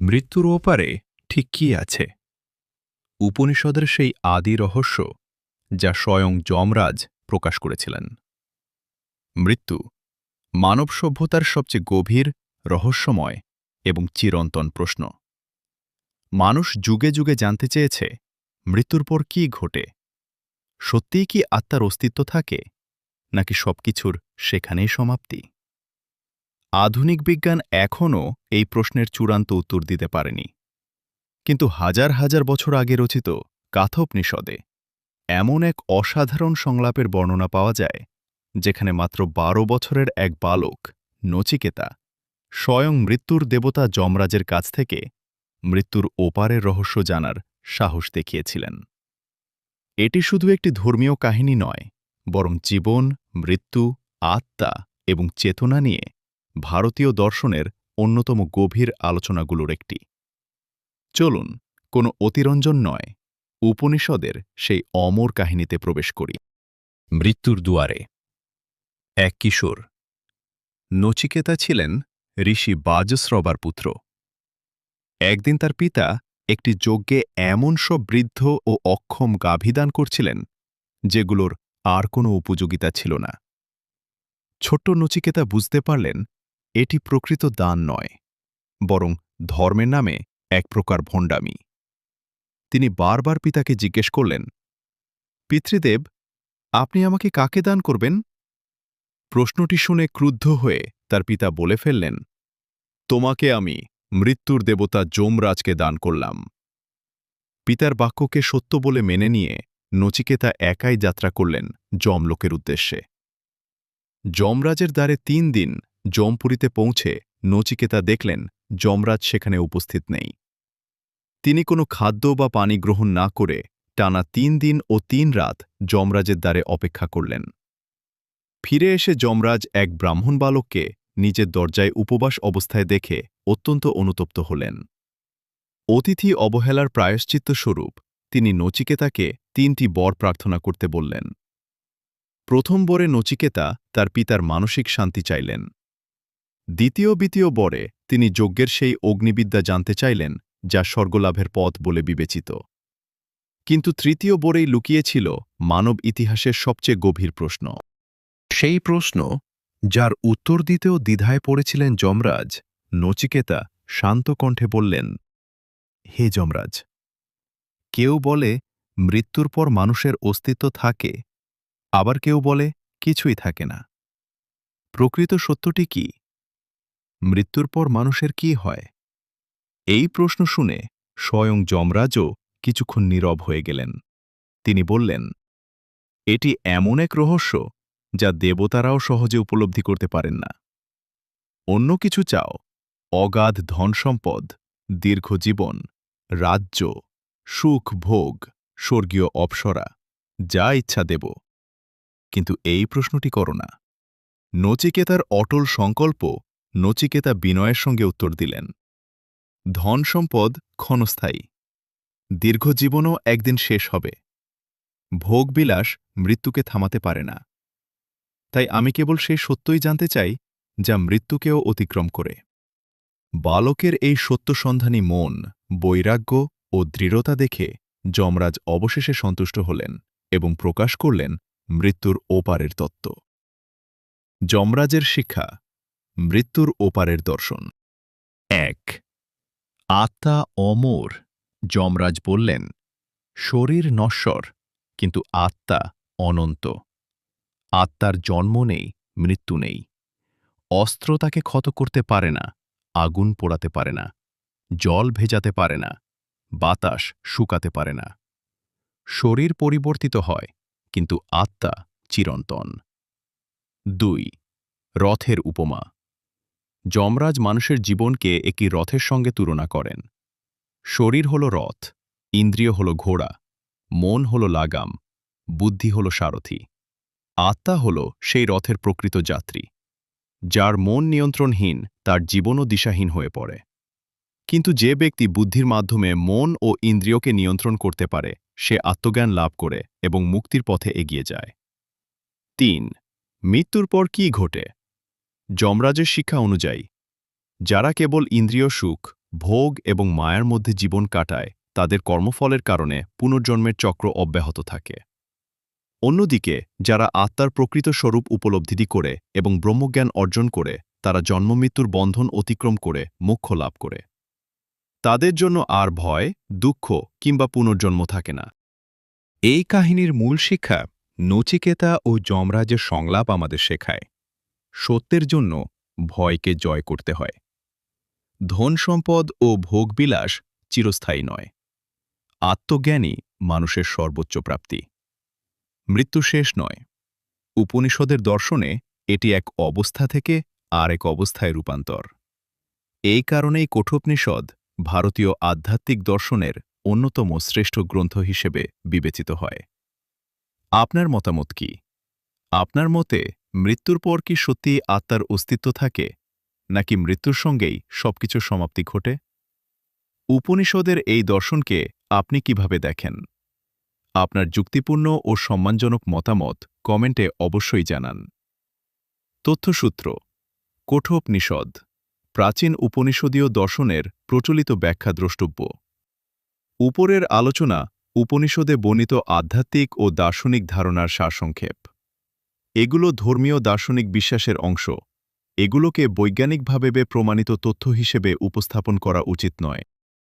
মৃত্যুর ওপারে ঠিক কি আছে? উপনিষদের সেই আদি রহস্য যা স্বয়ং যমরাজ প্রকাশ করেছিলেন। মৃত্যু মানব সভ্যতার সবচেয়ে গভীর, রহস্যময় এবং চিরন্তন প্রশ্ন। মানুষ যুগে যুগে জানতে চেয়েছে, মৃত্যুর পর কি ঘটে? সত্যিই কি আত্মার অস্তিত্ব থাকে, নাকি সবকিছুর সেখানেই সমাপ্তি? আধুনিক বিজ্ঞান এখনও এই প্রশ্নের চূড়ান্ত উত্তর দিতে পারেনি। কিন্তু হাজার হাজার বছর আগে রচিত কাথোপনিষদে এমন এক অসাধারণ সংলাপের বর্ণনা পাওয়া যায়, যেখানে মাত্র ১২ বছরের এক বালক নচিকেতা স্বয়ং মৃত্যুর দেবতা যমরাজের কাছ থেকে মৃত্যুর ওপারের রহস্য জানার সাহস দেখিয়েছিলেন। এটি শুধু একটি ধর্মীয় কাহিনী নয়, বরং জীবন, মৃত্যু, আত্মা এবং চেতনা নিয়ে ভারতীয় দর্শনের অন্যতম গভীর আলোচনাগুলোর একটি। চলুন, কোনো অতিরঞ্জন নয়, উপনিষদের সেই অমর কাহিনীতে প্রবেশ করি। মৃত্যুর দুয়ারে। এক কিশোর নচিকেতা ছিলেন ঋষি বাজশ্রবার পুত্র। একদিন তার পিতা একটি যজ্ঞে এমন সব বৃদ্ধ ও অক্ষম গাভী দান করছিলেন, যেগুলোর আর কোনো উপযোগিতা ছিল না। ছোট্ট নচিকেতা বুঝতে পারলেন, এটি প্রকৃত দান নয়, বরং ধর্মের নামে এক প্রকার ভণ্ডামি। তিনি বারবার পিতাকে জিজ্ঞেস করলেন, পিতৃদেব, আপনি আমাকে কাকে দান করবেন? প্রশ্নটি শুনে ক্রুদ্ধ হয়ে তার পিতা বলে ফেললেন, তোমাকে আমি মৃত্যুর দেবতা যমরাজকে দান করলাম। পিতার বাক্যকে সত্য বলে মেনে নিয়ে নচিকেতা একাই যাত্রা করলেন যমলোকের উদ্দেশ্যে। যমরাজের দ্বারে ৩ দিন যমপুরীতে পৌঁছে নচিকেতা দেখলেন যমরাজ সেখানে উপস্থিত নেই। তিনি কোনো খাদ্য বা পানি গ্রহণ না করে টানা ৩ দিন ও ৩ রাত যমরাজের দ্বারে অপেক্ষা করলেন। ফিরে এসে যমরাজ এক ব্রাহ্মণ বালককে নিজের দরজায় উপবাস অবস্থায় দেখে অত্যন্ত অনুতপ্ত হলেন। অতিথি অবহেলার প্রায়শ্চিত্ত স্বরূপ তিনি নচিকেতাকে ৩টি বর প্রার্থনা করতে বললেন। প্রথম বরে নচিকেতা তার পিতার মানসিক শান্তি চাইলেন। দ্বিতীয় বরে তিনি যজ্ঞের সেই অগ্নিবিদ্যা জানতে চাইলেন, যা স্বর্গলাভের পথ বলে বিবেচিত। কিন্তু তৃতীয় বরেই লুকিয়েছিল মানব ইতিহাসের সবচেয়ে গভীর প্রশ্ন। সেই প্রশ্ন, যার উত্তর দিতেও দ্বিধায় পড়েছিলেন যমরাজ। নচিকেতা শান্ত কণ্ঠে বললেন, হে যমরাজ, কেউ বলে মৃত্যুর পর মানুষের অস্তিত্ব থাকে, আবার কেউ বলে কিছুই থাকে না। প্রকৃত সত্যটি কি? মৃত্যুর পর মানুষের কি হয়? এই প্রশ্ন শুনে স্বয়ং যমরাজও কিছুক্ষণ নীরব হয়ে গেলেন। তিনি বললেন, এটি এমন এক রহস্য যা দেবতারাও সহজে উপলব্ধি করতে পারেন না। অন্য কিছু চাও, অগাধ ধনসম্পদ, দীর্ঘ জীবন, রাজ্য, সুখ ভোগ, স্বর্গীয় অপ্সরা, যা ইচ্ছা দেব, কিন্তু এই প্রশ্নটি করো না। নচিকেতার অটল সংকল্প নচিকেতা বিনয়ের সঙ্গে উত্তর দিলেন, ধন সম্পদ ক্ষণস্থায়ী, দীর্ঘজীবনও একদিন শেষ হবে। ভোগবিলাস মৃত্যুকে থামাতে পারে না। তাই আমি কেবল সেই সত্যই জানতে চাই, যা মৃত্যুকেও অতিক্রম করে। বালকের এই সত্যসন্ধানী মন, বৈরাগ্য ও দৃঢ়তা দেখে যমরাজ অবশেষে সন্তুষ্ট হলেন এবং প্রকাশ করলেন মৃত্যুর ওপারের তত্ত্ব। যমরাজের শিক্ষা, মৃত্যুর ওপারের দর্শন। ১. আত্মা অমর। যমরাজ বললেন, শরীর নশ্বর, কিন্তু আত্মা অনন্ত। আত্মার জন্ম নেই, মৃত্যু নেই। অস্ত্র তাকে ক্ষত করতে পারে না, আগুন পোড়াতে পারে না, জল ভেজাতে পারে না, বাতাস শুকাতে পারে না। শরীর পরিবর্তিত হয়, কিন্তু আত্মা চিরন্তন। ২. রথের উপমা। যমরাজ মানুষের জীবনকে একটি রথের সঙ্গে তুলনা করেন। শরীর হল রথ, ইন্দ্রিয় হল ঘোড়া, মন হল লাগাম, বুদ্ধি হল সারথি। আত্মা হল সেই রথের প্রকৃত যাত্রী। যার মন নিয়ন্ত্রণহীন, তার জীবনও দিশাহীন হয়ে পড়ে। কিন্তু যে ব্যক্তি বুদ্ধির মাধ্যমে মন ও ইন্দ্রিয়কে নিয়ন্ত্রণ করতে পারে, সে আত্মজ্ঞান লাভ করে এবং মুক্তির পথে এগিয়ে যায়। ৩. মৃত্যুর পর কি ঘটে? যমরাজের শিক্ষা অনুযায়ী, যারা কেবল ইন্দ্রিয় সুখ ভোগ এবং মায়ার মধ্যে জীবন কাটায় তাদের কর্মফলের কারণে পুনর্জন্মের চক্র অব্যাহত থাকে। অন্যদিকে যারা আত্মার প্রকৃত স্বরূপ উপলব্ধি করে এবং ব্রহ্মজ্ঞান অর্জন করে তারা জন্মমৃত্যুর বন্ধন অতিক্রম করে মোক্ষ লাভ করে। তাদের জন্য আর ভয়, দুঃখ কিংবা পুনর্জন্ম থাকে না। এই কাহিনীর মূল শিক্ষা নচিকেতা ও যমরাজের সংলাপ আমাদের শেখায় সত্যের জন্য ভয়কে জয় করতে হয়। ধন সম্পদ ও ভোগবিলাস চিরস্থায়ী নয়। আত্মজ্ঞানই মানুষের সর্বোচ্চ প্রাপ্তি। মৃত্যু শেষ নয়। উপনিষদের দর্শনে এটি এক অবস্থা থেকে আর এক অবস্থায় রূপান্তর। এই কারণেই কঠোপনিষদ ভারতীয় আধ্যাত্মিক দর্শনের অন্যতম শ্রেষ্ঠ গ্রন্থ হিসেবে বিবেচিত হয়। আপনার মতামত কি? আপনার মতে মৃত্যুর পর কি সত্যি আত্মার অস্তিত্ব থাকে, নাকি মৃত্যুর সঙ্গেই সবকিছুর সমাপ্তি ঘটে? উপনিষদের এই দর্শনকে আপনি কিভাবে দেখেন? আপনার যুক্তিপূর্ণ ও সম্মানজনক মতামত কমেন্টে অবশ্যই জানান। তথ্যসূত্র: কঠোপনিষদ, প্রাচীন উপনিষদীয় দর্শনের প্রচলিত ব্যাখ্যা দ্রষ্টব্য। উপরের আলোচনা উপনিষদে বর্ণিত আধ্যাত্মিক ও দার্শনিক ধারণার সারসংক্ষেপ। এগুলো ধর্মীয় দার্শনিক বিশ্বাসের অংশ। এগুলোকে বৈজ্ঞানিকভাবে প্রমাণিত তথ্য হিসেবে উপস্থাপন করা উচিত নয়।